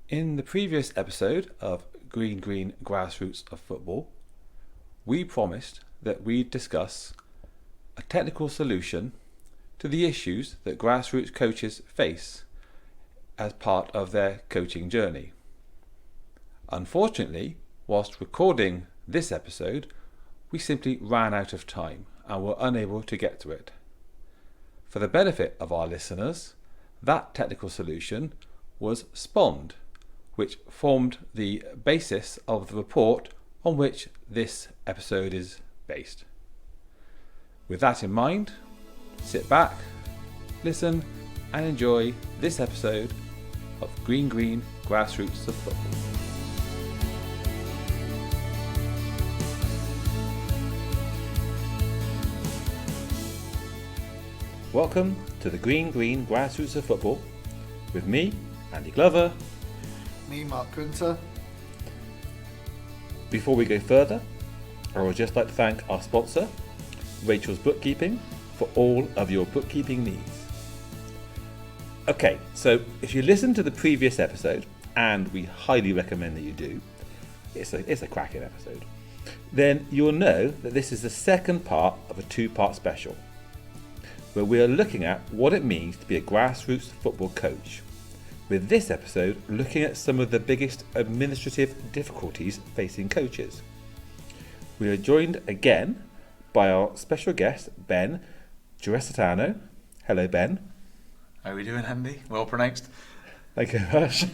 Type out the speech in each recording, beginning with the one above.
In the previous episode of Green Grassroots of Football, we promised that we'd discuss a technical solution to the issues that grassroots coaches face as part of their coaching journey. Unfortunately, whilst recording this episode, we simply ran out of time and were unable to get to it. For the benefit of our listeners, that technical solution was SPOND, which formed the basis of the report on which this episode is based. With that in mind, sit back, listen and enjoy this episode of Green Grassroots of Football. Welcome to the Green Grassroots of Football with me, Andy Glover. Me, Mark Gunter. Before we go further, I would just like to thank our sponsor, Rachel's Bookkeeping, for all of your bookkeeping needs. Okay, so if you listen to the previous episode, and we highly recommend that you do, it's a cracking episode, then you'll know that this is the second part of a two-part special, where we are looking at what it means to be a grassroots football coach, with this episode looking at some of the biggest administrative difficulties facing coaches. We are joined again by our special guest, Ben Giressitano. Hello, Ben. How are we doing, Andy? Well pronounced. Thank you very much.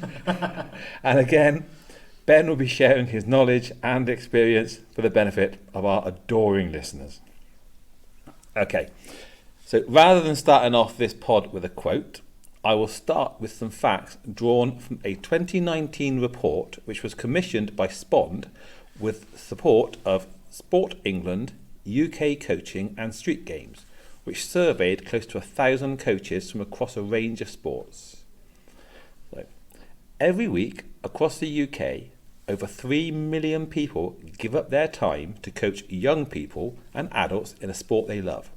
And again, Ben will be sharing his knowledge and experience for the benefit of our adoring listeners. Okay, so rather than starting off this pod with a quote, I will start with some facts drawn from a 2019 report which was commissioned by SPOND with support of Sport England, UK Coaching and Street Games, which surveyed close to 1,000 coaches from across a range of sports. So, every week across the UK, over 3 million people give up their time to coach young people and adults in a sport they love.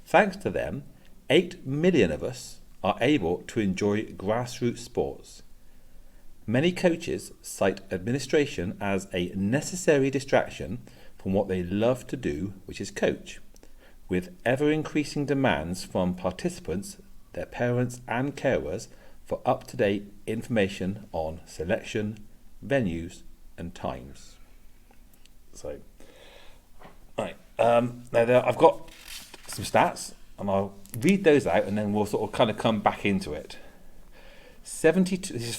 Thanks to them, 8 million of us are able to enjoy grassroots sports. Many coaches cite administration as a necessary distraction from what they love to do, which is coach, with ever-increasing demands from participants, their parents and carers for up-to-date information on selection, venues and times. So, right, now I've got some stats and I'll read those out and then we'll sort of kind of come back into it. 72. This is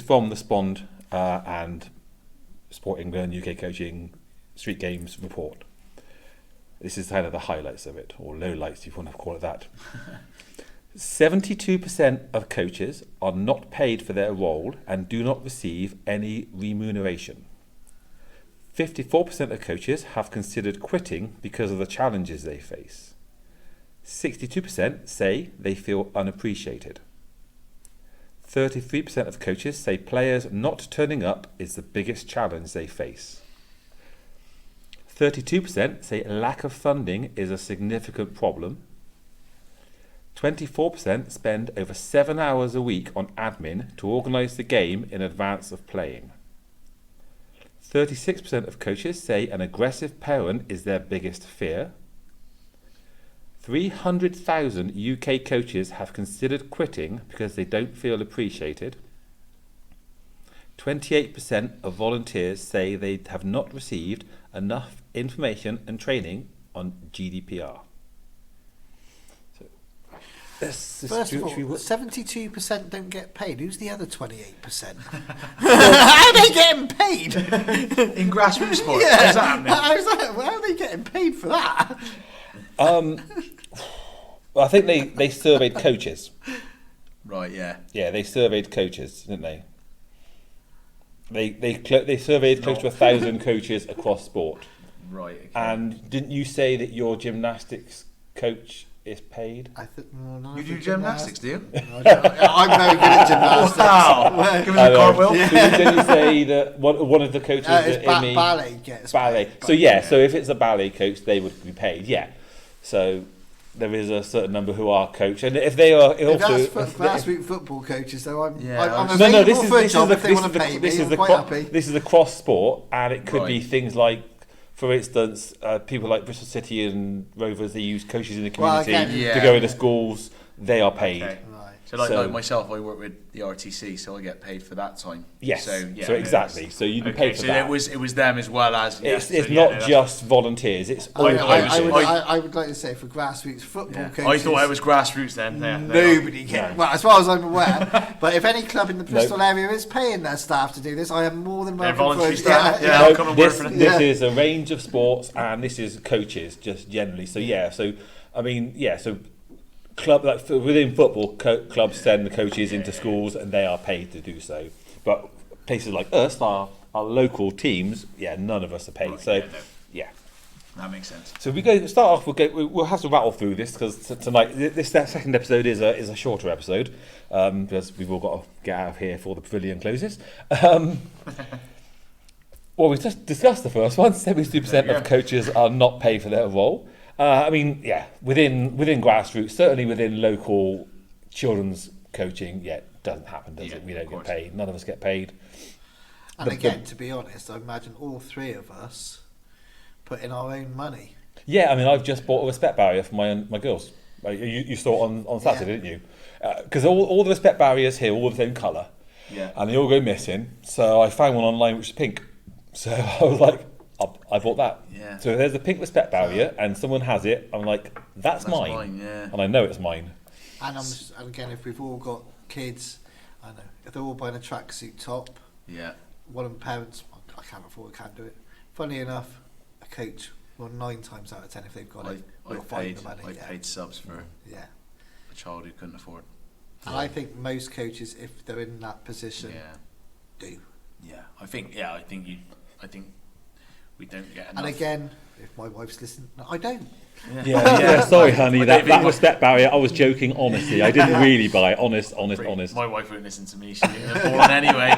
from the SPOND and Sport England, UK Coaching, Street Games report. This is kind of the highlights of it, or lowlights if you want to call it that. 72% of coaches are not paid for their role and do not receive any remuneration. 54% of coaches have considered quitting because of the challenges they face. 62% say they feel unappreciated. 33% of coaches say players not turning up is the biggest challenge they face. 32% say lack of funding is a significant problem. 24% spend over 7 hours a week on admin to organise the game in advance of playing. 36% of coaches say an aggressive parent is their biggest fear. 300,000 UK coaches have considered quitting because they don't feel appreciated. 28% of volunteers say they have not received enough information and training on GDPR. So, First of all, 72% don't get paid. Who's the other 28%? How are they getting paid? In grassroots sport? Yeah. How's that happening? How are they getting paid for that? Well, I think they surveyed coaches. Right, yeah. Yeah, they surveyed coaches, didn't they? They surveyed close to 1,000 coaches across sport. Right, okay. And didn't you say that your gymnastics coach is paid? You do gymnastics, do you? I'm very good at gymnastics. Wow! Give us a cartwheel. Didn't you say that one of the coaches that ballet gets ballet? paid, So yeah, so if it's a ballet coach, they would be paid. Yeah. So there is a certain number who are coached, and if they are If also that's grassroots football coaches, though, I'm no, available this for a is job the if they want to pay me. I'm quite happy. this is a cross sport, and it could be things like, for instance, people like Bristol City and Rovers, they use coaches in the community to go into schools. They are paid. Okay. So like myself, I work with the RTC, so I get paid for that time. Yes. So exactly. So you can pay for that. So it was them as well as. It's not just volunteers. It's all I would like to say for grassroots football coaches. I thought it was grassroots then. Nobody can. Well, as far as I'm aware. But if any club in the Bristol area is paying their staff to do this, I am more than welcome. Voluntary staff. I'll come and work for them. This is a range of sports, and this is coaches just generally. So so club within football, clubs send the coaches into schools, and they are paid to do so. But places like us, our local teams, none of us are paid. That makes sense. So start off. We'll have to rattle through this because tonight this second episode is a shorter episode because we've all got to get out of here before the pavilion closes. Well, we just discussed the first one. 72% of coaches are not paid for their role. Within grassroots, certainly within local children's coaching, it doesn't happen, does it? We don't get paid. None of us get paid. And again, to be honest, I imagine all three of us put in our own money. Yeah, I mean, I've just bought a respect barrier for my girls. You saw it on Saturday, didn't you? Because all the respect barriers here are all the same colour. Yeah. And they all go missing. So I found one online which is pink. So I was like, I bought that. Yeah. So there's a pink respect barrier, and someone has it. I'm like, that's mine. And I know it's mine. And again, if we've all got kids, I know if they're all buying a tracksuit top. Yeah. One of the parents, I can't afford, can't do it. Funny enough, a coach will 9 times out of 10 if they've got it, will find the money. I paid subs for a child who couldn't afford. And I think most coaches, if they're in that position, do. Yeah, I think we don't get enough. And again, if my wife's listening, no, I don't. Yeah, sorry, honey. That respect barrier. I was joking. Honestly, I didn't really buy it. Honest. My wife won't listen to me. She didn't have fallen anyway.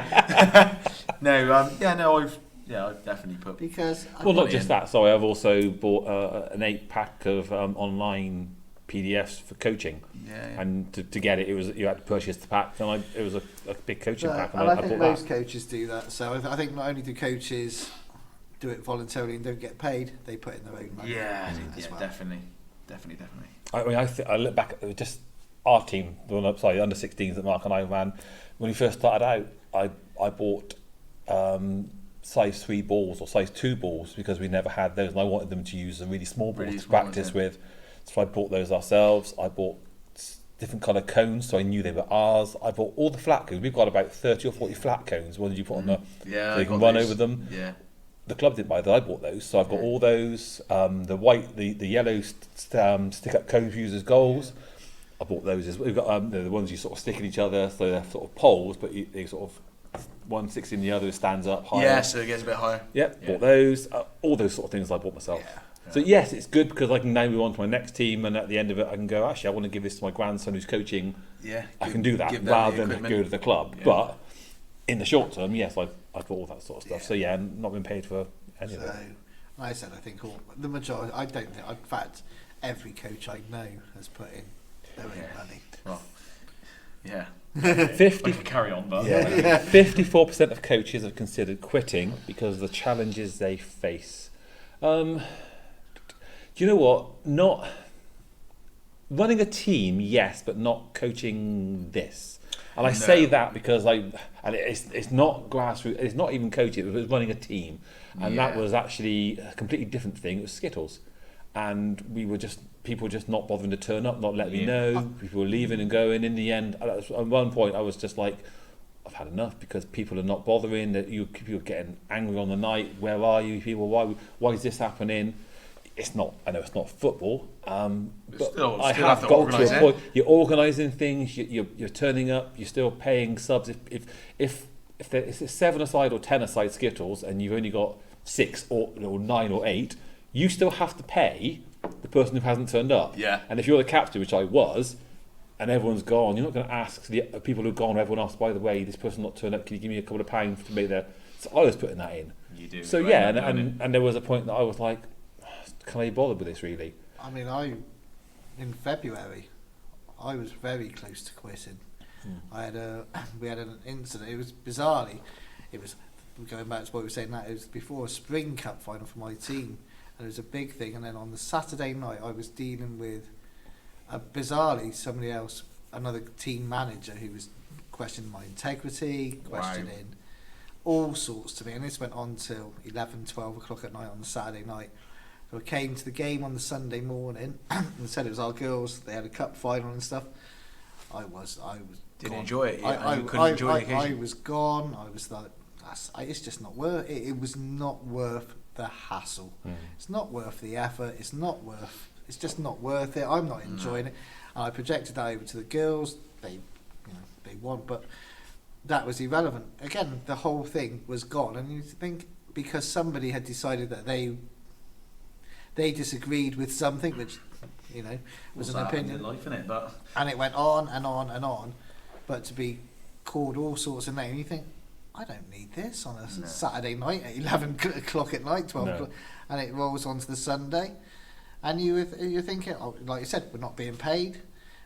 I've definitely put. Because not just that. Sorry, I've also bought an 8-pack of online PDFs for coaching. And to get it, you had to purchase the pack, and it was a big coaching pack. And I think most coaches do that. So I think not only do coaches do it voluntarily and don't get paid, they put in their own money. Well. Definitely. I mean, I look back at just our team, the under 16s that Mark and I ran. When we first started out, I bought size 3 balls or size 2 balls because we never had those, and I wanted them to use the really small balls to practice with. So I bought those ourselves. I bought different colour cones, so I knew they were ours. I bought all the flat cones. We've got about 30 or 40 flat cones. What did you put on so you can run over them? Yeah. The club didn't buy that. I bought those, so I've got all those. The white, the yellow stick-up cones used as goals. I bought those as well. We've got the ones you sort of stick in each other, so they're sort of poles, but they sort of one sticks in the other, stands up higher. Yeah, so it gets a bit higher. Yep, bought those. All those sort of things I bought myself. So yes, it's good because I can now move on to my next team, and at the end of it, I can go, actually, I want to give this to my grandson who's coaching. Yeah, I can do that rather than go to the club. Yeah. But in the short term, yes, I bought all that sort of stuff. So not been paid for any of it. Like I said, I think the majority. I don't think. In fact, every coach I know has put in their own money. Well, yeah. 50. I could carry on, but 54% of coaches have considered quitting because of the challenges they face. Do you know what? Not running a team, yes, but not coaching this. And I say that because it's not grassroots. It's not even coaching. It was running a team, and that was actually a completely different thing. It was skittles, and people were just not bothering to turn up, not letting me know. People were leaving and going. In the end, at one point, I was just like, I've had enough because people are not bothering. That people are getting angry on the night. Where are you people? Why is this happening? It's not. I know it's not football. But still I have got to a point. You're organising things. You're turning up. You're still paying subs. If it's 7-a-side or 10-a-side skittles, and you've only got 6 or 9 or 8, you still have to pay the person who hasn't turned up. Yeah. And if you're the captain, which I was, and everyone's gone, you're not going to ask the people who've gone, everyone else, by the way, this person not turned up, can you give me a couple of pounds to make their... So I was putting that in. You do. So and there was a point that I was like, can I be bothered with this really? I mean, I in February, I was very close to quitting. We had an incident. It was bizarrely, it was going back to what we were saying. That it was before a Spring Cup final for my team, and it was a big thing. And then on the Saturday night, I was dealing with, bizarrely, somebody else, another team manager who was questioning my integrity, questioning all sorts to me. And this went on till 11, 12 o'clock at night on the Saturday night. So I came to the game on the Sunday morning and said it was our girls. They had a cup final and stuff. I was. Didn't gone. enjoy it. You couldn't enjoy the occasion. I was gone. I was like, it's just not worth it. It was not worth the hassle. It's not worth the effort. It's just not worth it. I'm not enjoying it. And I projected that over to the girls. They won, but that was irrelevant. Again, the whole thing was gone. And you think because somebody had decided that they disagreed with something, which was an opinion, life, innit? But and it went on and on and on. But to be called all sorts of names, you think, I don't need this on a Saturday night at 11 o'clock at night, 12 o'clock, and it rolls onto the Sunday, and you're thinking, like you said, we're not being paid,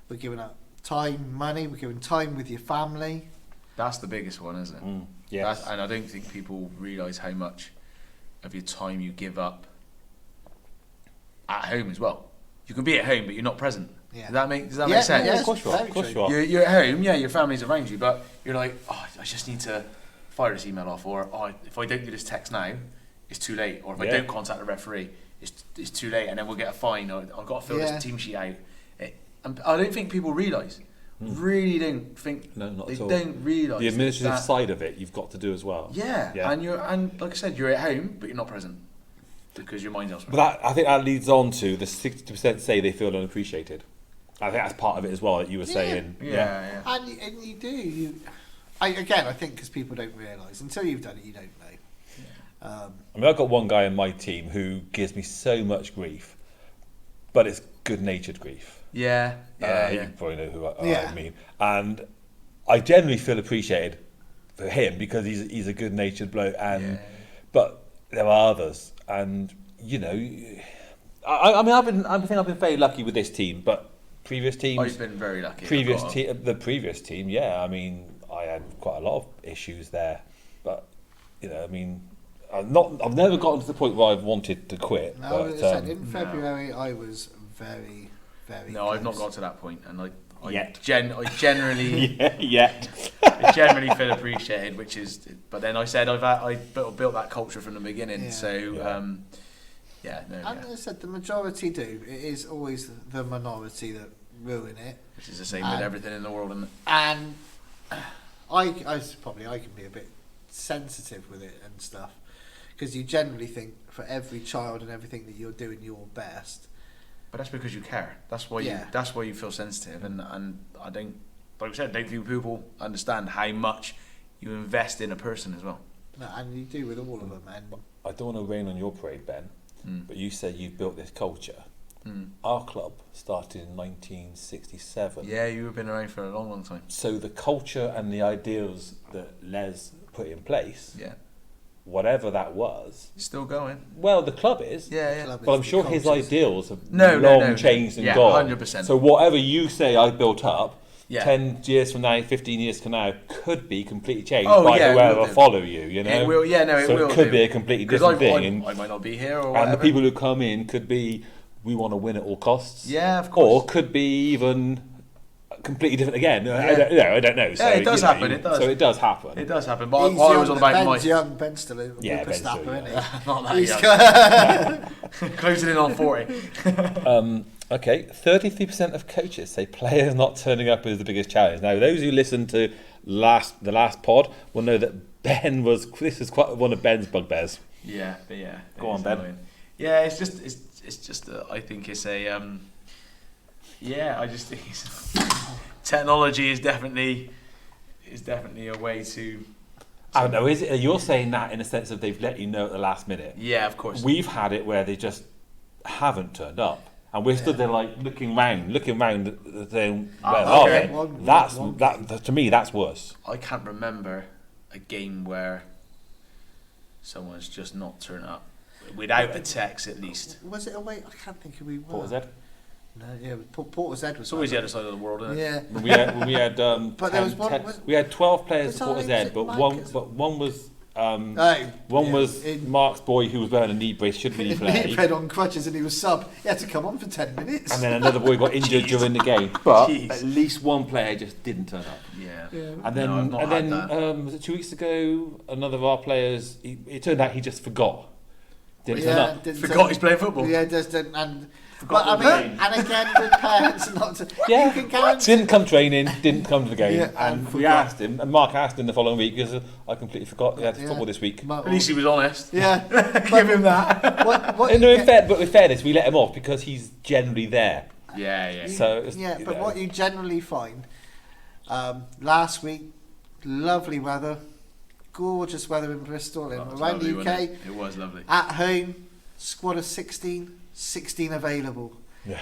we're giving up time, money, we're giving time with your family. That's the biggest one, isn't it? Yes. And I don't think people realise how much of your time you give up at home as well. You can be at home, but you're not present. Yeah. Does that make sense? Yeah, of course you are. You're at home, your family's around you, but you're like, I just need to fire this email off, or if I don't do this text now, it's too late, or if I don't contact the referee, it's too late, and then we'll get a fine, or I've got to fill this team sheet out. And I don't think people realise. Really don't think. No, not they at all. don't realise the administrative side of it. You've got to do as well. Yeah. And like I said, you're at home, but you're not present because your mind's elsewhere. But I think that leads on to the 60% say they feel unappreciated. I think that's part of it as well that you were saying. Yeah. And you do. I think because people don't realise until you've done it, you don't know. Yeah. I mean, I've got one guy in my team who gives me so much grief, but it's good-natured grief. Yeah. You probably know who I mean. And I generally feel appreciated for him because he's a good-natured bloke. But there are others, and I think I've been very lucky with this team, but previous teams. I've been very lucky. The previous team, I mean, I had quite a lot of issues there, but I mean, I've never gotten to the point where I've wanted to quit. No, but, in February I was very, very. No, close. I've not got to that point, and I generally I generally feel appreciated, which is. But then I said I built that culture from the beginning, so. And I said the majority do. It is always the minority that ruin it. Which is the same with everything in the world, isn't it? And I can be a bit sensitive with it and stuff, because you generally think for every child and everything that you're doing your best. But that's because you care. That's why you feel sensitive, and I don't, like I said, don't think people understand how much you invest in a person as well. No, and you do with all of them. And I don't want to rain on your parade, Ben. But you said you've built this culture. Our club started in 1967. Yeah, you've been around for a long, long time. So the culture and the ideals that Les put in place, whatever that was, still going. Well, the club is. Yeah. But I'm sure his ideals have changed and gone. 100%. So whatever you say I built up, Yeah. 10 years from now, 15 years from now, could be completely changed Oh, by yeah, it whoever will do. follow you, you know? It will, yeah, no, it so will it could do. be a completely 'Cause different thing. I might not be here or and whatever. the people who come in could be, we want to win at all costs. Yeah, of course. Or could be even completely different again. Yeah. I don't know. So, Yeah, it does you know, happen, it does. So it does happen. It does happen, but I was on about Ben's young, Ben's still a Ben's whippersnapper, still isn't he? Not that He's young. Closing in on 40. Okay, 33% of coaches say players not turning up is the biggest challenge. Now, those who listened to the last pod will know that this is quite one of Ben's bugbears. Yeah. Go on, Ben. Annoying. Yeah, it's just I think it's a I just think technology is definitely a way to. I don't know. You're saying that in a sense of they've let you know at the last minute? Yeah, of course. We've had it where they just haven't turned up, and we're stood there like looking round, saying, "Where are they?" That to me, that's worse. I can't remember a game where someone's just not turned up without a text at least. Was it away? I can't think who we were. What was that? No, yeah, Portishead was. It's always the other side of the world, isn't it? Yeah. When we had But there was one. we had 12 players for What time Portishead, was it, but Marcus? one was One was Mark's boy who was wearing a knee brace, shouldn't really play. He played on crutches and he was sub. He had to come on for 10 minutes. And then another boy got injured during the game. But Jeez. at least one player just didn't turn up. Yeah. And then, No, I've not had that. was it 2 weeks ago? Another of our players. It turned out he just forgot. Didn't turn Yeah, up. Forgot he's playing football. Yeah, just and. Forgot But the I mean, game. and again with parents not to. Yeah, You can guarantee. didn't come training, didn't come to the game, Yeah, and we forgot. asked him, and Mark asked him the following week because I completely forgot he had football this week. At least he was honest. Yeah. Give him that. What And you no, get- but with fairness, we let him off because he's generally there. Yeah. So it's, Yeah, you but know. what you generally find, last week, lovely weather, gorgeous weather in Bristol and Oh, it was around lovely, the UK. wasn't it? It was lovely. At home, squad of 16 available. Yeah.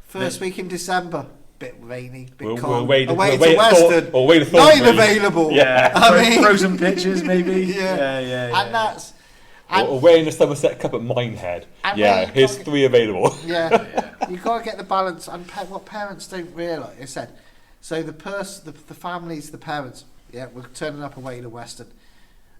First week in December, bit rainy, bit We're cold. away to Western, away to 9 Thornbury. available. Yeah. I mean, Frozen pitches, maybe. Yeah. And that's. And, Or away in the Somerset Cup at Minehead. And Yeah, then- here's 3 available. yeah, you got to get the balance. And what parents don't realise, I said, so the families, the parents, yeah, we're turning up away to Western.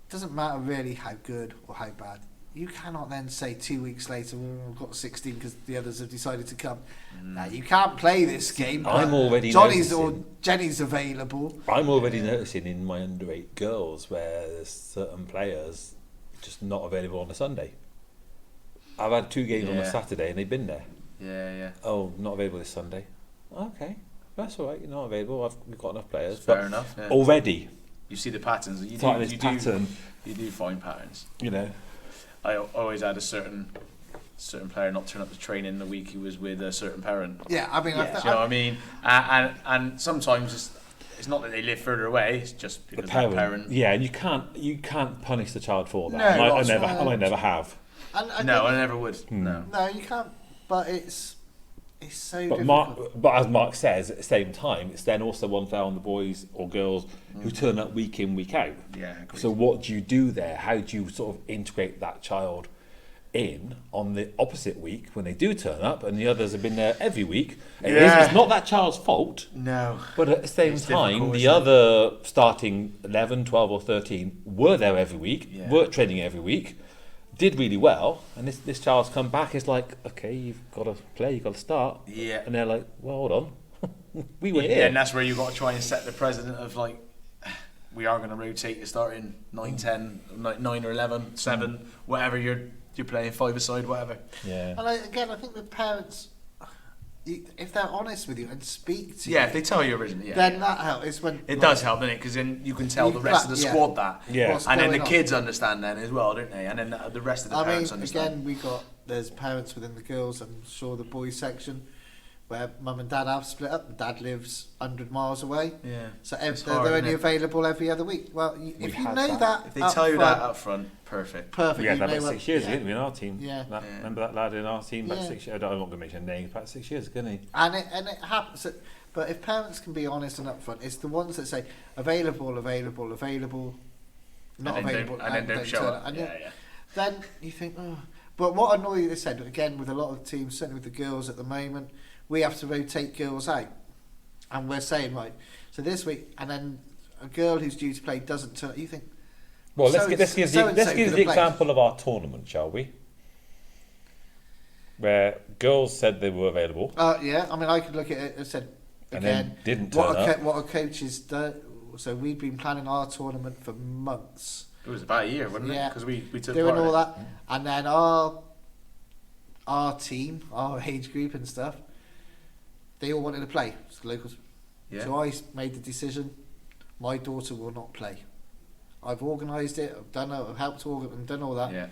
Doesn't matter really how good or how bad. You cannot then say 2 weeks later, well, we've got 16 because the others have decided to come. Now, you can't play this game. I'm but already Johnny's or noticing. Jenny's available. I'm already noticing in my under-8 girls where there's certain players just not available on a Sunday. I've had 2 games on a Saturday and they've been there. Yeah. Oh, not available this Sunday. Okay, that's all right. You're not available. We've got enough players. Fair But enough. Yeah. already, You see the patterns. You starting do, this you pattern. You do find patterns. You know. I always had a certain player not turn up to training the week he was with a certain parent. Yeah, I mean, Do you know what I mean? And sometimes it's not that they live further away. It's just because the parent. Yeah, and you can't punish the child for that. No, and I that's never, right. and I never have. No, I never would. No. No, you can't. But it's so But difficult. but as Mark says, at the same time, it's then also unfair on the boys or girls who turn up week in, week out. Yeah. Agreed. So what do you do there? How do you sort of integrate that child in on the opposite week when they do turn up and the others have been there every week? It's not that child's fault, No. but at the same It's time, difficult, the isn't it? other starting 11, 12 or 13 were there every week, Yeah. were training every week, did really well, and this child's come back, it's like, okay, you've got to play, you've got to start. Yeah. And they're like, well, hold on. We were Yeah, here. and that's where you've got to try and set the precedent of like, we are going to rotate you starting 9, 10, 9 or 11, 7, whatever you're playing 5-a-side, whatever. Yeah. And again, I think the parents, if they're honest with you and speak to Yeah, you, if they tell you originally, then that helps. It's when it does help, doesn't it? Because then you can tell You the rest of the yeah. squad that. Yeah. what's And then the going on. kids understand then as well, don't they? And then the rest of the I mean, parents understand. again, there's parents within the girls, I'm sure the boys section, where mum and dad have split up. Dad lives 100 miles away. Yeah. So It's they're hard, only isn't it? available every other week. Well, if you had know that. that, If they up tell you front, that up front, perfect. perfect. We had you that know about what- 6 years, yeah. didn't we, in our team? Yeah. Yeah. Remember that lad in our team about Yeah. 6 years? I'm not going to mention names, about 6 years ago, didn't he? And it happens. But if parents can be honest and upfront, it's the ones that say available, not And then available, and then don't show turn up. And Yeah. then you think, oh. But what annoys they said again with a lot of teams, certainly with the girls at the moment, we have to rotate girls out, and we're saying right. So this week, and then a girl who's due to play doesn't turn. You think, Well, So let's give so-and-so the could have example of our tournament, shall we? Where girls said they were available yeah. I mean, I could look at it and said and again. then didn't turn up. What a coach is done. So we've been planning our tournament for months. It was about a year, wasn't it? Yeah. Because we took Doing part in all it. that, and then our team, our age group and stuff, they all wanted to play. It's the locals. Yeah. So I made the decision. My daughter will not play. I've organised it. I've done it. I've helped organise and done all that. Yeah.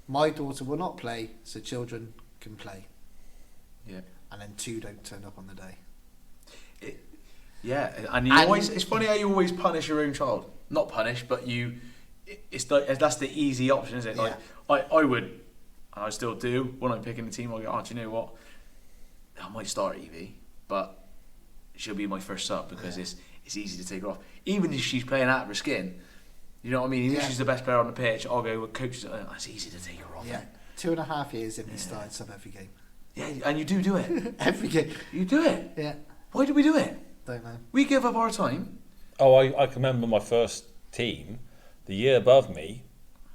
My daughter will not play, so children can play. Yeah. And then 2 don't turn up on the day. Yeah, and you always, it's funny how you always punish your own child. Not punish, but it's like, that's the easy option, isn't it? Yeah. Like, I would, and I still do, when I'm picking the team, I go, oh, do you know what? I might start Evie, but she'll be my first sub because it's easy to take her off. Even if she's playing out of her skin, you know what I mean? Even if she's the best player on the pitch, I'll go with coach, it's easy to take her off. Yeah. 2.5 years in, we started sub every game. Yeah, and you do it. Every game. You do it. Yeah. Why do we do it? Don't know. We give up our time. Oh, I can remember my first team, the year above me,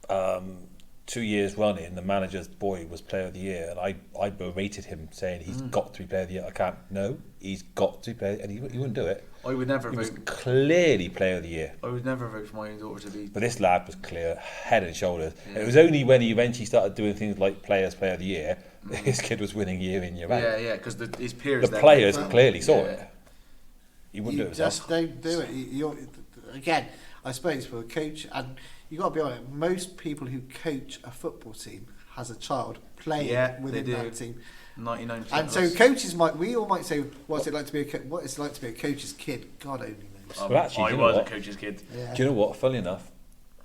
2 years running, the manager's boy was player of the year, and I berated him saying he's got to be player of the year. I can't. No, he's got to be player, and he wouldn't do it. I would never He was vote. clearly player of the year. I would never vote for my own daughter to be. But this lad was clear, head and shoulders. And it was only when he eventually started doing things like player of the year, his kid was winning year in, year out. Yeah, because his peers. The players Well, clearly saw yeah. it. He wouldn't You do it himself. just don't do it. You're, again, I suppose for a coach, and you got to be honest, most people who coach a football team has a child playing within they do. that team. 99%. And so coaches we all might say, what's it like to be what it's like to be a coach's kid? God only knows. Well, actually, I you know was a what? coach's kid. Yeah. Do you know what? Funny enough,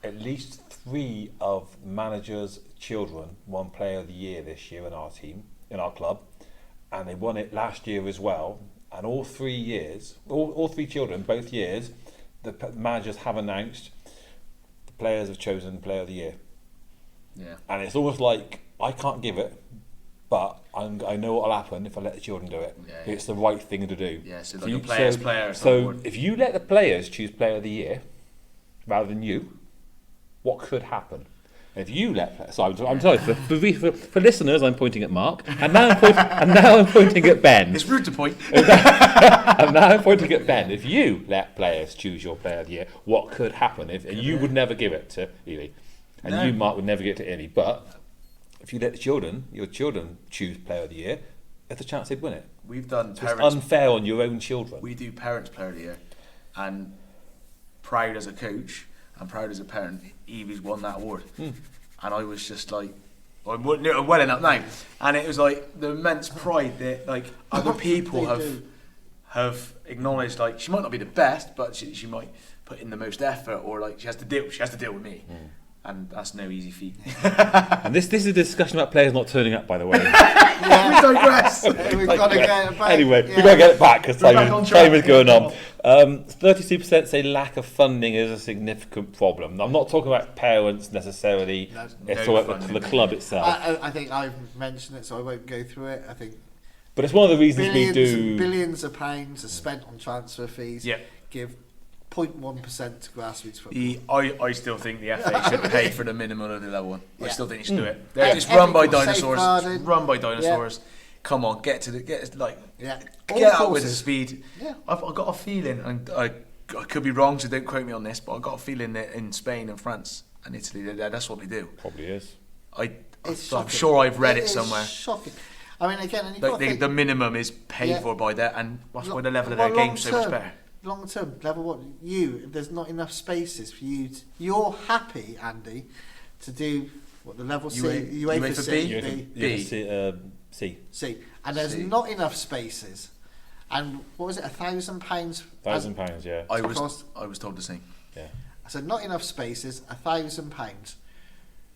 at least 3 of managers' children won player of the year this year in our team, in our club, and they won it last year as well. And all 3 years, all 3 children, both years, the managers have announced the players have chosen player of the year. Yeah. And it's almost like I can't give it, but I know what will happen if I let the children do it. Yeah, yeah. It's the right thing to do. Yeah, so like a player's player or So something. if you let the players choose player of the year rather than you, what could happen? If you let, so I'm sorry for listeners, I'm pointing at Mark, and now I'm pointing at Ben. It's rude to point. And now I'm pointing at Ben. If you let players choose your player of the year, what could happen? If and you would never give it to Ely, and No. you, Mark, would never give it to Ely. But if you let your children choose player of the year, there's a chance they'd win it. We've done So it's parents. unfair on your own children. We do parents player of the year, and proud as a coach and proud as a parent, Evie's won that award. And I was just like, I'm well enough now, and it was like the immense pride that like other people They have do. have acknowledged. Like she might not be the best, but she might put in the most effort, or like she has to deal with me, and that's no easy feat. And this is a discussion about players not turning up, by the way. We digress. We've got to get it back. Anyway, Yeah. we better get it back because We're back on track. time is going on. 32% say lack of funding is a significant problem. I'm not talking about parents necessarily. That's It's no about the funding. club itself. I think I've mentioned it, so I won't go through it. I think But it's one of the reasons we billions and do. billions of pounds are spent on transfer fees. Yeah. Give 0.1% to grassroots football. I still think the FA should pay for the minimum of the level one. I Yeah. still think they should do it. Yeah. It's run by Every course dinosaurs. safeguarded. It's run by dinosaurs. Come on, get like Yeah. get All out with the courses. speed. Yeah. I've got a feeling, and I could be wrong, so don't quote me on this, but I've got a feeling that in Spain and France and Italy, that's what they do. Probably is. It's I'm shocking. sure I've read it is somewhere. Shocking. I mean, again, and you've Like got to think, the minimum is paid Yeah. for by that, and that's why the level of well, their game's so much long-term- better. Long term, level one, if there's not enough spaces for you, you're happy, Andy, to do what the level C, UEFA C, B? B, C. C, and there's C. not enough spaces. And what was it, £1,000? £1,000, yeah. I cost- was told the same. Yeah. So not enough spaces, £1,000.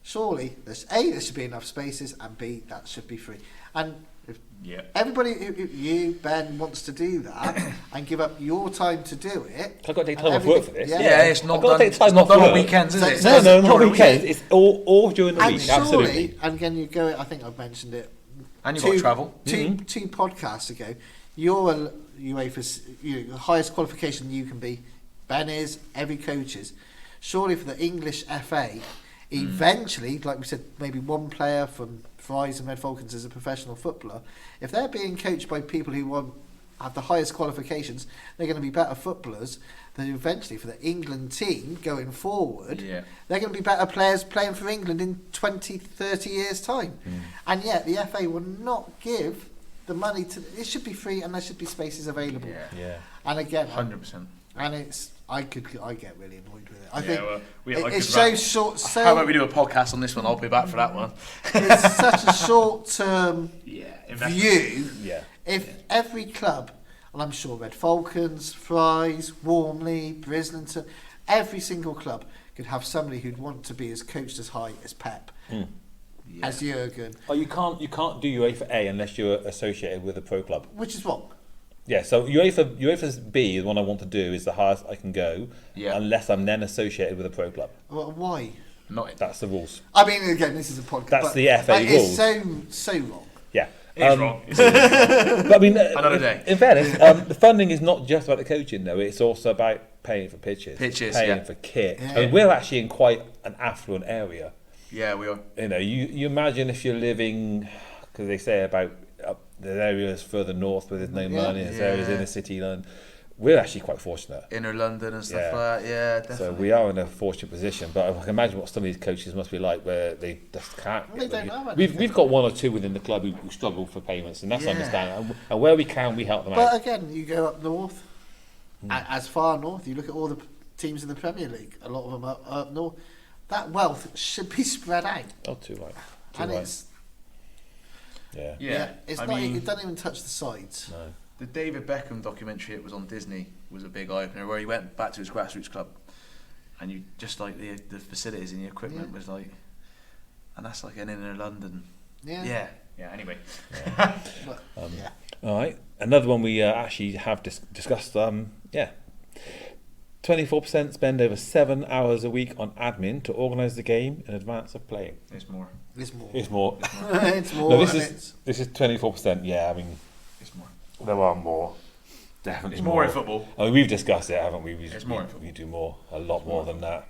Surely, there should be enough spaces, and B, that should be free. And if Yeah. everybody, if you, Ben, wants to do that and give up your time to do it. I've got to take and time off work everything- for this. Yeah, it's not I've got to done. take It's time not off done on work. weekends, is So- it? so- No, not During the weekends. It's all during the And week. surely, Absolutely. and again, you go. I think I've mentioned it. And you've got to travel. Two podcasts ago, you're a UEFA's the highest qualification you can be. Ben is, every coach is. Surely for the English FA, eventually, like we said, maybe one player from Fries and Red Falcons is a professional footballer. If they're being coached by people who have the highest qualifications, they're going to be better footballers. Then eventually, for the England team going forward, Yeah. they're going to be better players playing for England in 20, 30 years' time. And yet, the FA will not give the money to. It should be free, and there should be spaces available. Yeah. Yeah. And again, 100%. and I get really annoyed with it. I Yeah, think well, I it's could so wrap- short. So How about we do a podcast on this one? I'll be back for that one. it's such a short-term Yeah. view. Yeah. If every club, and I'm sure Red Falcons, Fries, Warmley, Brislington, every single club could have somebody who'd want to be as coached as high as Pep, as Jurgen, Oh, you can't do UEFA A unless you're associated with a pro club. which is wrong. Yeah, so UEFA's B is one I want to do, is the highest I can go, Yeah. unless I'm then associated with a pro club. Well, why? Not That's the rules. I mean, again, this is a podcast. That's but the FA it's rules. so wrong. Yeah, It's wrong. But I mean, Another day. in fairness, the funding is not just about the coaching, though. It's also about paying for pitches, paying for kit. Yeah. I mean, we're actually in quite an affluent area. Yeah, we are. You know, you imagine if you're living, because they say about the areas further north where there's no money, there's areas in the city, London. We're actually quite fortunate. Inner London and stuff like that. Yeah, definitely. So we are in a fortunate position, but I can imagine what some of these coaches must be like, where they just can't. They don't know we've got one or two within the club who struggle for payments, and that's understandable. And where we can, we help them out. But again, you go up north, as far north, you look at all the teams in the Premier League. A lot of them are up north. That wealth should be spread out. Oh, too right. And it's it's not. It doesn't even touch the sides. No. The David Beckham documentary, it was on Disney, was a big eye opener where he went back to his Grassroots club, and you just like the facilities and the equipment was like, and that's like an inner London. Yeah. Anyway. But, All right. Another one we actually have discussed. 24% spend over 7 hours a week on admin to organise the game in advance of playing. It's more. It's more. It's more. It's more. No, this is 24%. Yeah, I mean, It's more. there are more. Definitely It's more in football. I mean, we've discussed it, haven't we? It's more in football. We do more, a lot more than that.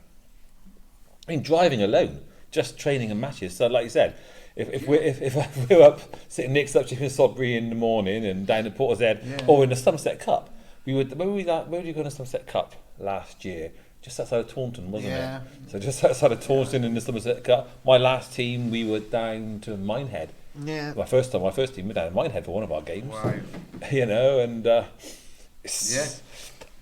I mean, driving alone, just training and matches. So, like you said, if we're up sitting next up to Sodbury in the morning and down at Portishead or in the Somerset Cup, where did you go in the Somerset Cup last year? Just outside of Taunton, wasn't it? So just outside of Taunton in the Somerset Cup. My last team, we were down to Minehead. Yeah. My first team, we were down in Minehead for one of our games. Wow. You know, and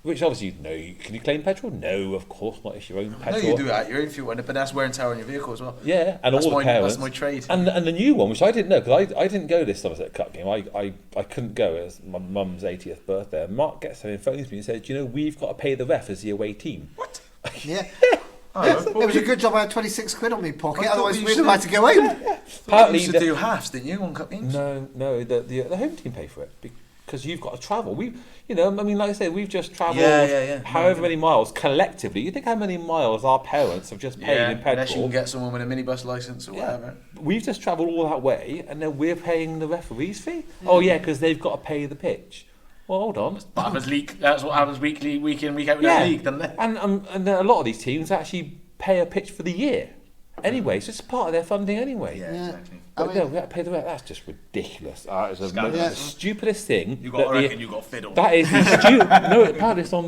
which obviously, can you claim petrol? No, of course not. It's your own petrol. No, you do that. Your own fuel, but that's wear and tear on your vehicle as well. Yeah, and all the parents. That's my trade. And the new one, which I didn't know, because I didn't go to this Somerset Cup game. I couldn't go. It was my mum's 80th birthday. And Mark gets there and phones me and says, we've got to pay the ref as the away team. What? Yeah. It was a good job I had 26 quid on my pocket, otherwise we'd have had to go home. Partly you used to do halves, didn't you, on cup games? No, the home team pay for it because you've got to travel. Like I said, we've just travelled however many miles collectively. You think how many miles our parents have just paid in petrol? Unless you can get someone with a minibus licence or whatever. We've just travelled all that way, and then we're paying the referee's fee. Oh yeah, because they've got to pay the pitch. Well, hold on. That's what happens week in, week out with the league, doesn't it? And a lot of these teams actually pay a pitch for the year. Anyway, so it's part of their funding anyway. Yeah, exactly. But no, we have to pay the rent. That's just ridiculous. It's the stupidest thing. You got you got fiddle. That is the stupid. No, apparently it's on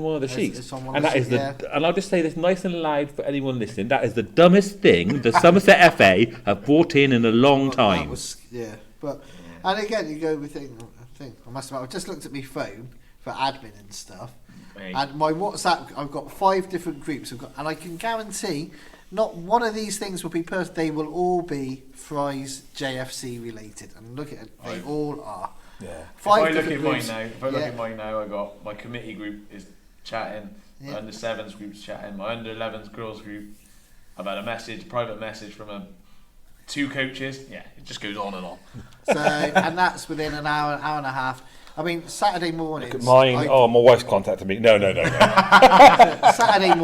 one of the sheets. It's on one and of that the is the. And I'll just say this nice and loud for anyone listening. That is the dumbest thing the Somerset FA have brought in a long time. And again, you go with thing. I must admit, I just looked at my phone for admin and stuff, and my WhatsApp. I've got 5 different groups. And I can guarantee, not one of these things will be perfect. They will all be Fry's JFC related. And look at it, they all are. Yeah. 5 if I look different at groups. mine now, I got my committee group is chatting. My under 7s group's chatting. My under 11s girls group. I've had a private message from 2 coaches. Yeah, it just goes on and on. So, and that's within an hour and a half. I mean, Saturday mornings. Look at mine. My wife's contacted me. No. Saturday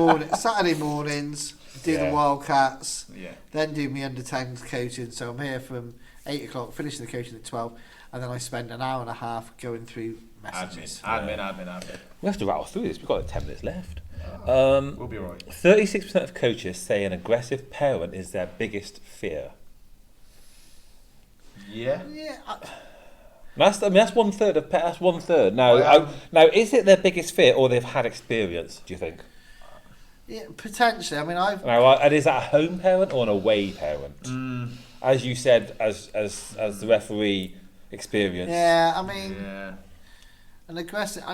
mornings, do the Wildcats. Yeah. Then do me under 10s coaching. So I'm here from 8 o'clock, finishing the coaching at 12, and then I spend an hour and a half going through messages. Admin. We have to rattle through this. We've got like 10 minutes left. We'll be alright. 36% of coaches say an aggressive parent is their biggest fear. Yeah. That's 1/3 That's 1/3. Now, is it their biggest fear or they've had experience? Do you think? Yeah, potentially. I mean, and is that a home parent or an away parent? As you said, as the referee experience. Yeah, I mean, an aggressive.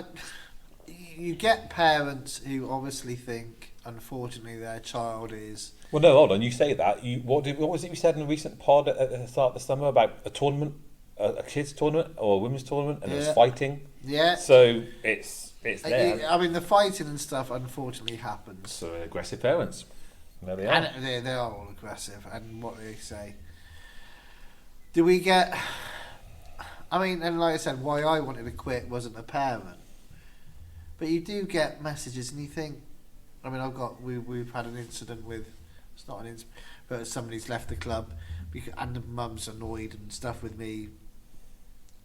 You get parents who obviously think, unfortunately, their child is. Well, no, hold on. You say that. What was it you said in a recent pod at the start of the summer about a tournament, a kids' tournament or a women's tournament, and it was fighting? Yeah. So it's there. I mean, the fighting and stuff unfortunately happens. So aggressive parents. There they are. And they are all aggressive. And what they say. Do we get? I mean, and like I said, why I wanted to quit wasn't a parent. But you do get messages, and you think. I mean, we've had an incident with. It's not an incident, but somebody's left the club, and the mum's annoyed and stuff with me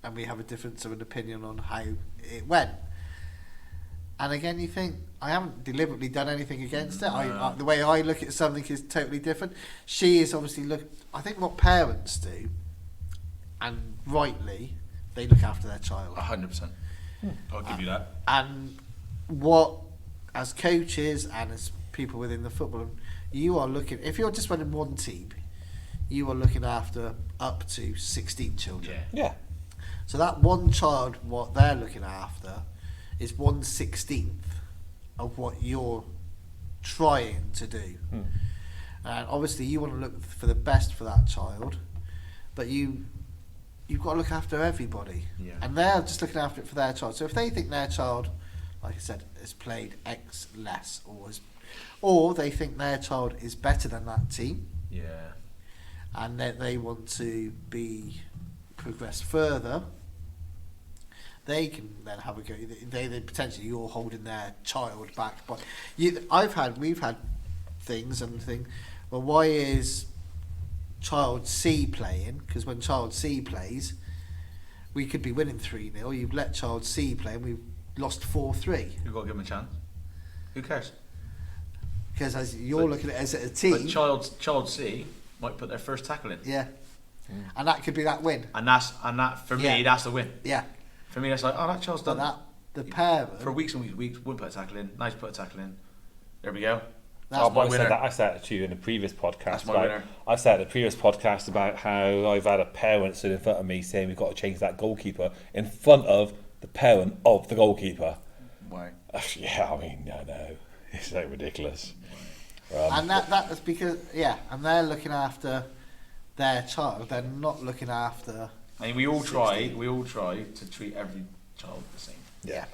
and we have a difference of an opinion on how it went. And again, you think, I haven't deliberately done anything against it. The way I look at something is totally different. She is obviously I think what parents do, and rightly, they look after their child. 100%. I'll give you that. And what, as coaches and as people within the football, you are looking, if you're just running one team, you are looking after up to 16 children. Yeah. So that one child, what they're looking after, is 1/16 of what you're trying to do. And obviously you want to look for the best for that child, but you've got to look after everybody. Yeah. And they're just looking after it for their child. So if they think their child, like I said, has played X less, or they think their child is better than that team, Yeah. and that they want to progress further, they can then have a go. They potentially, you're holding their child back. But we've had things and think, well, why is child C playing? Because when child C plays, we could be winning 3-0. You've let child C play, and we've lost 4-3. You've got to give them a chance. Who cares? Because as you're looking at it as a team, but child C might put their first tackle in. yeah, and that could be that win. And that for me, that's the win. Yeah. For me, that's like, that child's But done. the parent, For weeks and weeks, wouldn't put a tackle in. Nice, put a tackle in. There we go. that's my winner. I said that to you in the previous podcast. That's my winner. I said in the previous podcast about how I've had a parent sit in front of me saying we've got to change that goalkeeper in front of the parent of the goalkeeper. Why? Yeah, I mean, no, it's so ridiculous. and that's because and they're looking after their child. They're not looking after. I mean, we all try to treat every child the same. Yeah,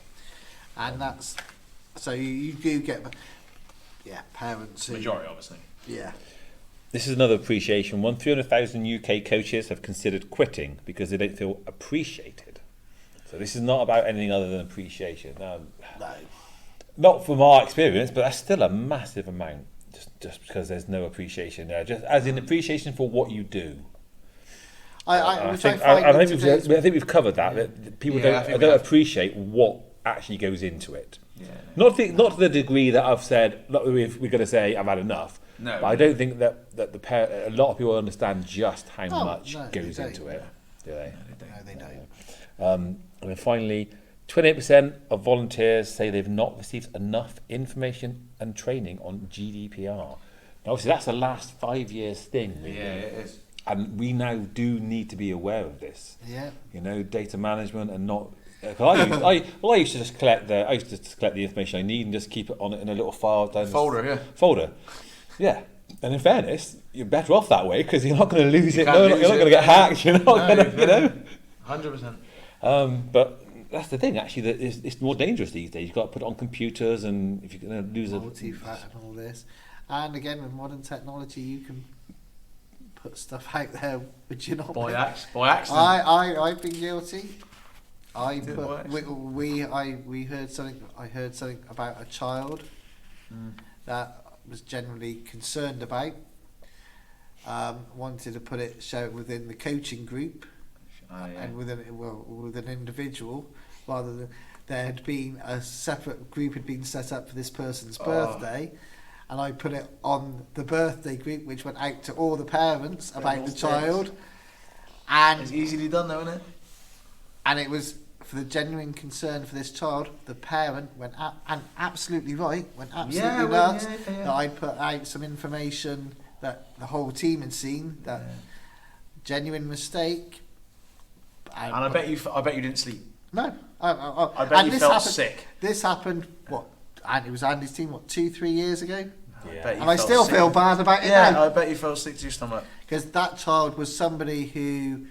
and that's so you do get parents who, Majority, obviously. yeah. This is another appreciation one. 300,000 UK coaches have considered quitting because they don't feel appreciated. So this is not about anything other than appreciation. Now, No. not from our experience, but that's still a massive amount. Just because there's no appreciation there, just as in appreciation for what you do. I think we've covered that people don't appreciate what actually goes into it. Yeah. Not to the degree that I've said. We're going to say I've had enough. No. But I don't think that a lot of people understand just how much no, goes they into don't. it. Do they? No, they don't. And then finally, 28% of volunteers say they've not received enough information and training on GDPR. Now, obviously, that's the last 5 years thing. Really. Yeah, it is. And we now do need to be aware of this. Yeah. You know, data management and not. I used to just collect the information I need and just keep it on it in a little file. Folder. Yeah. And in fairness, you're better off that way because you're not going to lose it. You're not going to get hacked. You're not going to, you know. 100%. But that's the thing. Actually, that it's more dangerous these days. You've got to put it on computers, and if you're going to lose multi-fat and all this, and again with modern technology, you can put stuff out there which you're not. By accident. I've been guilty. We heard something. I heard something about a child that was generally concerned about. Wanted to show it within the coaching group, and with an individual, rather than there had been a separate group had been set up for this person's birthday. And I put it on the birthday group, which went out to all the parents about the child. And it's easily done, though, isn't it? And it was for the genuine concern for this child. The parent went absolutely nuts. That I'd put out some information that the whole team had seen. That genuine mistake. And I bet you didn't sleep. No, I bet you felt sick. This happened. And it was Andy's team. 2-3 years ago. Yeah. And I still feel bad about it now. I bet you felt sick to your stomach. Because that child was somebody who,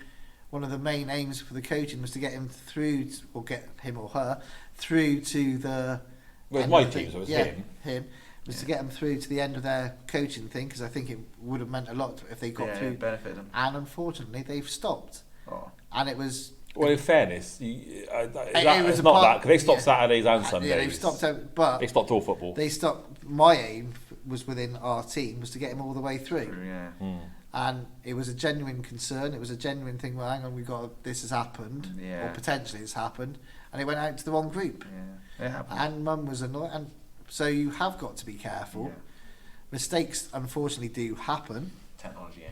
one of the main aims for the coaching was to get him through, or get him or her through to the. Well, my team, so it was him. Him was to get them through to the end of their coaching thing, because I think it would have meant a lot if they got through. Benefited them. And unfortunately, they've stopped. Oh. And it was. Well, in fairness, it's a not part, that because they stopped Saturdays and Sundays. Yeah, they've stopped, but they stopped all football. They stopped. My aim was within our team was to get him all the way through. Yeah. And it was a genuine concern. It was a genuine thing. Well, hang on, this has happened, Yeah. or potentially it's happened, and it went out to the wrong group. Yeah. It happens. And Mum was annoyed, and so you have got to be careful. Yeah. Mistakes, unfortunately, do happen. Technology,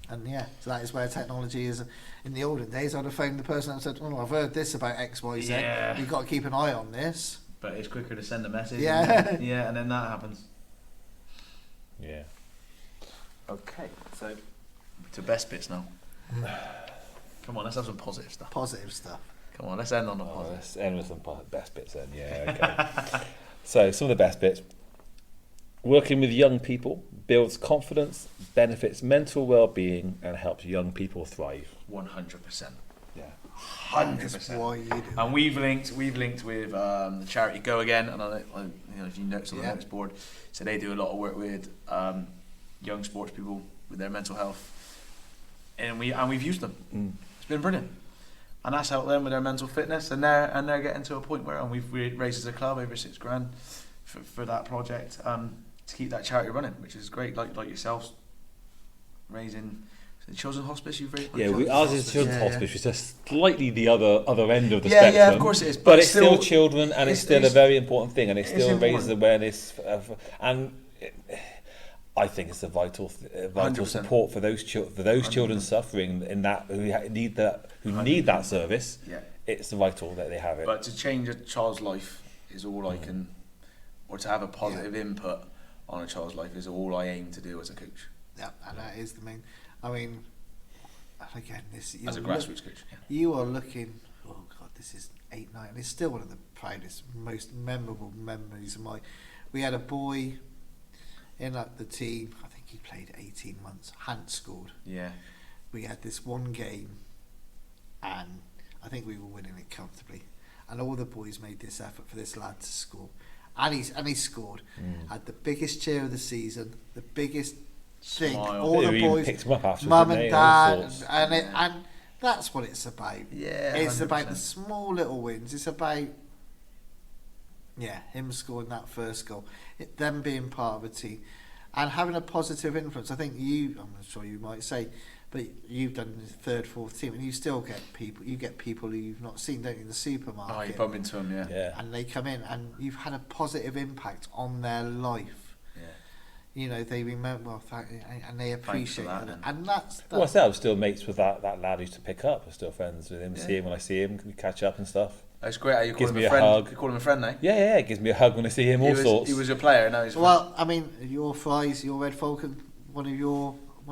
And so that is where technology is. In the olden days, I'd have phoned the person and said, "Oh, I've heard this about X, Y, Z. Yeah. You've got to keep an eye on this." But it's quicker to send a message. Yeah. Yeah, and then that happens. Yeah. Okay, so to best bits now. Come on, let's have some positive stuff. Positive stuff. Come on, let's end on the Oh, positive. let's end with some best bits then. Yeah, okay. So, some of the best bits. Working with young people builds confidence, benefits mental well-being, and helps young people thrive. 100%. Yeah. That is 100%. why you do. And we've linked with the charity Go Again, and if you notice on the notice board, so they do a lot of work with young sports people with their mental health, and we've used them. It's been brilliant, and that's helped them with their mental fitness, and they're getting to a point where, and we've raised as a club over $6,000 for that project to keep that charity running, which is great. Like yourselves raising. The Children's Hospice you've raised? Yeah, ours is Children's Hospice, which is slightly the other end of the spectrum. spectrum. Yeah, of course it is. But it's still children, and it's still a very important thing, and it still raises important. awareness. I think it's a vital 100%. support for those children suffering in that who need that service. Yeah. It's vital that they have it. But to change a child's life is all I can, or to have a positive input on a child's life is all I aim to do as a coach. Yeah, and that is the main. I mean, again, this As a grassroots coach. Yeah. You are looking. Oh God, this is 8, 9. It's still one of the proudest, most memorable memories of my. We had a boy in the team. I think he played 18 months. Hadn't scored. Yeah. We had this one game, and I think we were winning it comfortably. And all the boys made this effort for this lad to score, and he scored. Had the biggest cheer of the season, the biggest thing. Smile. All the boys, picked him up after, mum didn't and they? All dad, sorts. and that's what it's about. Yeah. It's 100%. about the small little wins. It's about him scoring that first goal, them being part of a team, and having a positive influence. I think I'm not sure you might say, but you've done the third, fourth team, and you still get people. You get people who you've not seen, don't you, in the supermarket? Oh, you bump into them, yeah. And they come in, and you've had a positive impact on their life. You know, they remember and they appreciate that, it. And that's Well, I'm still mates with that lad who used to pick up. I'm still friends with him. See him when I see him. We catch up and stuff. It's great how you call Gives him me a a friend. hug. You call him a friend now. Yeah. It gives me a hug when I see him. Sorts. He was your player, now he's well. I mean, your Fries, your Red Falcon. One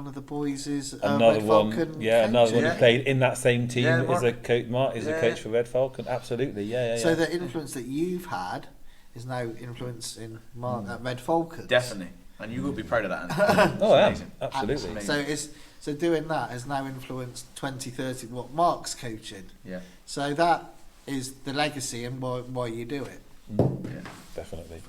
of the boys is another Red one. Falcon. Yeah, coach. another one who played in that same team as a coach. Mark is a coach for Red Falcon. Absolutely. Yeah. So the influence that you've had is now influencing Mark at Red Falcon. Definitely. And you will be proud of that. Oh, I am. Amazing. Absolutely. So doing that has now influenced 2030 what Mark's coaching. Yeah. So that is the legacy and why you do it. Yeah. Definitely.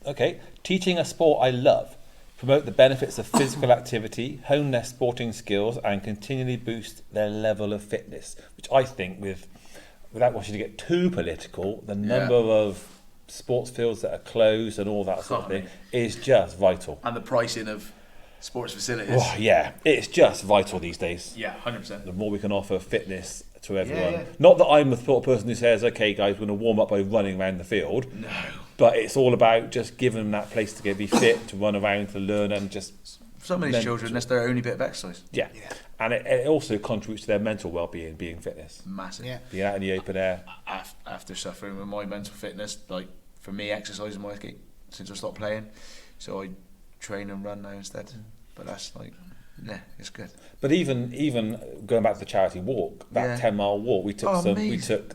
Okay. Teaching a sport I love. Promote the benefits of physical activity, hone their sporting skills, and continually boost their level of fitness. Which I think, without wanting to get too political, the number of sports fields that are closed and all that sort of thing is just vital. And the pricing of sports facilities. Oh, yeah, it's just vital these days. Yeah, 100%. The more we can offer fitness to everyone. Yeah. Not that I'm the sort of person who says, okay, guys, we're going to warm up by running around the field. No. But it's all about just giving them that place to be fit, to run around, to learn, and just... Some of these children, that's their only bit of exercise. Yeah. And it also contributes to their mental well-being, being fitness. Massive. Yeah. Being out in the open air. After suffering with my mental fitness, like, for me, exercise is my escape since I stopped playing. So I train and run now instead. But that's like, it's good. But even going back to the charity walk, that 10-mile walk, we took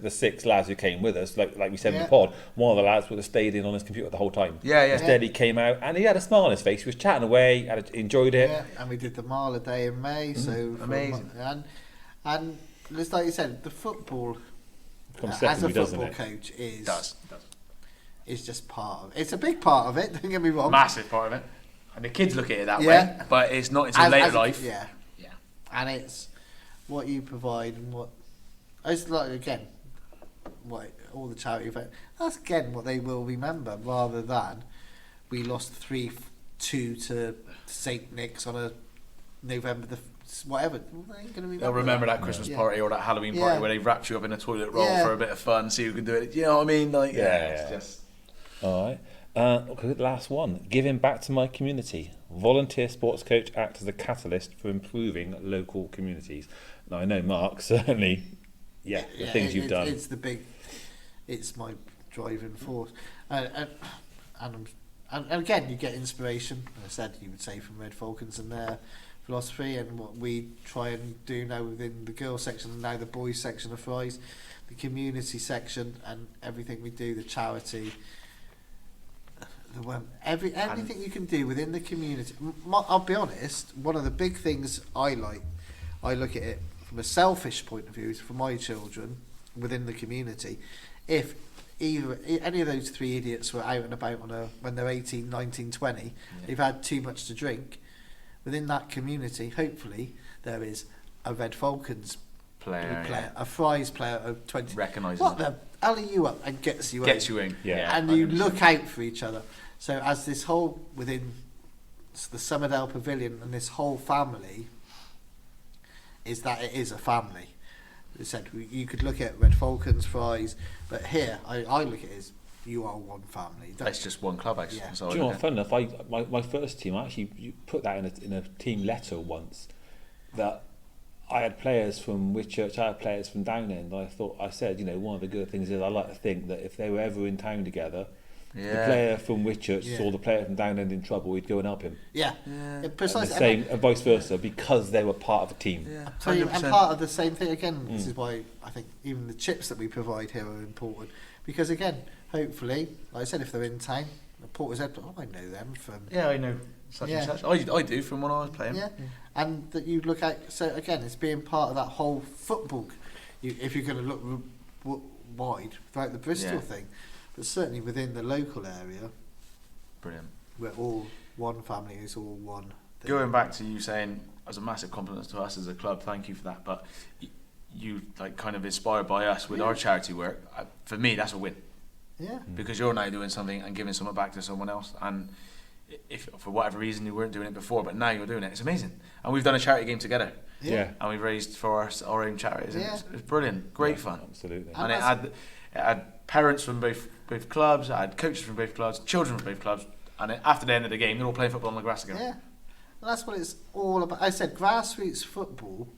the 6 lads who came with us, like we said in the pod. One of the lads would have stayed in on his computer the whole time. Instead, he came out and he had a smile on his face. He was chatting away, enjoyed it. Yeah, and we did the mile a day in May. So amazing. And just like you said, the football as a football coach is just part of it. It's a big part of it. Don't get me wrong. Massive part of it. And the kids look at it that way, but it's not until later life. Yeah. And it's what you provide and what. It's like, again, what all the charity events. That's again what they will remember rather than we lost 3-2 to St Nick's on a November the whatever. They ain't gonna They'll remember that Christmas party or that Halloween party where they wrapped you up in a toilet roll for a bit of fun, see who can do it. You know what I mean? Like, it's just... All right. Okay, last one. Giving back to my community. Volunteer sports coach acts as a catalyst for improving local communities. Now, I know Mark, certainly, the things you've done. It's my driving force. And again, you get inspiration, as I said, you would say, from Red Falcons and their philosophy, and what we try and do now within the girls section and now the boys section of Fry's, the community section and everything we do, the charity, everything you can do within the community. I'll be honest, one of the big things I look at it from a selfish point of view is for my children within the community. If either any of those 3 idiots were out and about when they're 18, 19, 20, they've had too much to drink, within that community, hopefully, there is a Red Falcons player, a Fry's player of 20. Recognises what the hell are you up and gets you in. Yeah. And 100%. You look out for each other. So as this whole, within the Summerdale Pavilion and this whole family, is that it is a family. As I said, you could look at Red Falcons, Fry's, but here, I look at it as you are one family. It's just one club, actually. Do you know what, fun enough, my first team, you put that in a team letter once, that I had players from Whitchurch, I had players from Downend. I said, one of the good things is I like to think that if they were ever in town together, the player from Whitchurch saw the player from Downend in trouble, he'd go and help him. Precisely. And the same, and vice versa, because they were part of a team. And part of the same thing, again, this is why I think even the chips that we provide here are important. Because again, hopefully, like I said, if they're in town, the Portishead, I know them from... Yeah, I know such and such. I do from when I was playing. And that you look at, so again, it's being part of that whole football. If you're going to look wide throughout the Bristol thing, but certainly within the local area, brilliant. We're all one family, it's all one thing. Going back to you saying, as a massive compliment to us as a club, thank you for that. But you like kind of inspired by us with our charity work. For me, that's a win. Because you're now doing something and giving something back to someone else, and if for whatever reason you weren't doing it before, but now you're doing it, it's amazing. And we've done a charity game together, and we raised for our own charities. It's brilliant, great fun, absolutely. And it had parents from both clubs, it had coaches from both clubs, children from both clubs, and after the end of the game, they're all playing football on the grass again. Well, that's what it's all about. I said grassroots football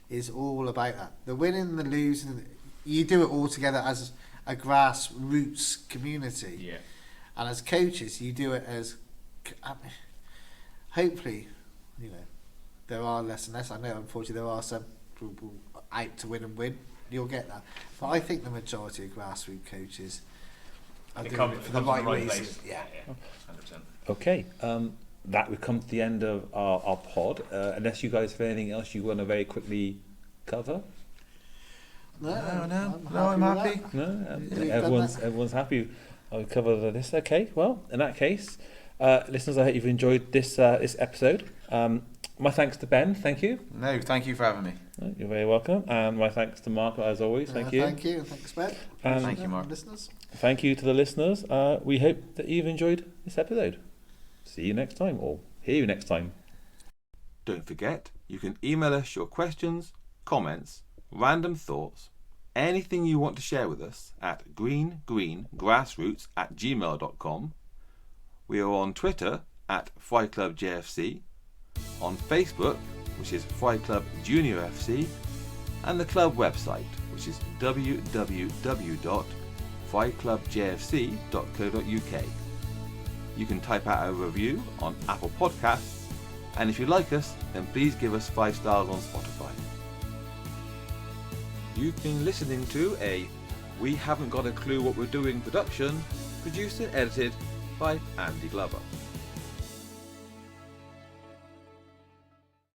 is all about that. The winning, the losing, you do it all together as a grassroots community. And as coaches, you do it as, hopefully, there are less and less. I know, unfortunately, there are some people out to win and win. You'll get that. But I think the majority of grassroots coaches are doing it for the right reason. 100%. Okay, that we've come to the end of our pod. Unless you guys have anything else you want to very quickly cover? No, I'm happy. Everyone's happy. I'll cover this. Okay, well, in that case, listeners, I hope you've enjoyed this episode. My thanks to Ben. Thank you. No, thank you for having me. You're very welcome. And my thanks to Mark, as always. Thank you. Thank you. Thanks, Ben. Thank you, Mark. Listeners. Thank you to the listeners. We hope that you've enjoyed this episode. See you next time, or hear you next time. Don't forget, you can email us your questions, comments, random thoughts, anything you want to share with us at greengrassroots@gmail.com. We are on Twitter at Fry Club JFC, on Facebook, which is Fry Club Junior FC, and the club website, which is www.fryclubjfc.co.uk. You can type out a review on Apple Podcasts, and if you like us, then please give us 5 stars on Spotify. You've been listening to a We Haven't Got a Clue What We're Doing production, produced and edited by Andy Glover.